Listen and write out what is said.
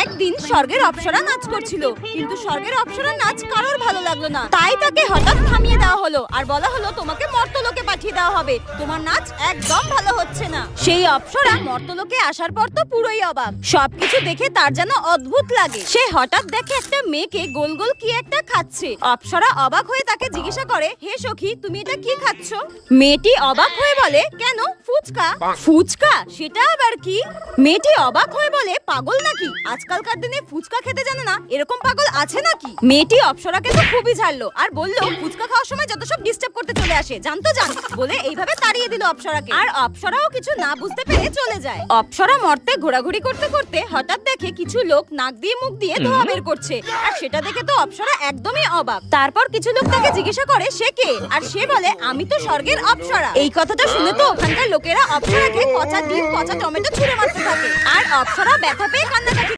একদিন স্বর্গের অপ্সরা নাচ করছিল, কিন্তু স্বর্গের অপ্সরার নাচ কারোর ভালো লাগলো না। তাই তাকে হঠাৎ থামিয়ে দেওয়া হলো আর বলা হলো তোমাকে মর্তলোকে পাঠিয়ে দেওয়া হবে, তোমার নাচ একদম ভালো হচ্ছে না। সেই অপ্সরা মর্তলোকে আসার পর তো পুরোই অবাক, সবকিছু দেখে তার যেন অদ্ভুত লাগে। সে হঠাৎ দেখে একটা মেয়েকে গোল গোল কি একটা খাচ্ছে। অপ্সরা অবাক হয়ে তাকে জিজ্ঞাসা করে, হে সখী, তুমি এটা কি খাচ্ছ? মেয়েটি অবাক হয়ে বলে, কেন, ফুচকা। ফুচকা? সেটা আবার কি? মেয়েটি অবাক হয়ে বলে, পাগল নাকি, আজকালকার দিনে ফুচকা খেতে জানে না, এরকম পাগল আছে নাকি? মেয়েটি অপ্সরাকে তো খুবই ঝাড়লো আর বলল, ফুচকা খাওয়ার সময় যত সব ডিস্টার্ব করতে চলে আসে, জানতো জান, বলে এইভাবে তাড়িয়ে দিল অপ্সরাকে। আর অপ্সরাও কিছু না বুঝতে পেরে চলে যায়। অপ্সরা মর্তে ঘোরাঘুরি করতে করতে হঠাৎ দেখে কিছু লোক নাক দিয়ে মুখ দিয়ে ধোঁয়া বের করছে, আর সেটা দেখে তো অপ্সরা একদমই অবাক। তারপর কিছু লোক তাকে জিজ্ঞাসা করে সে কে, আর সে বলে, আমি তো স্বর্গের অপ্সরা। এই কথাটা শুনে তো ওখানকার লোকেরা অপ্সরাকে পচা ডিম, পচা টমেটো ছুঁড়ে মারতে থাকে, আর অপ্সরা ব্যথা পেয়ে কান্নাকাটি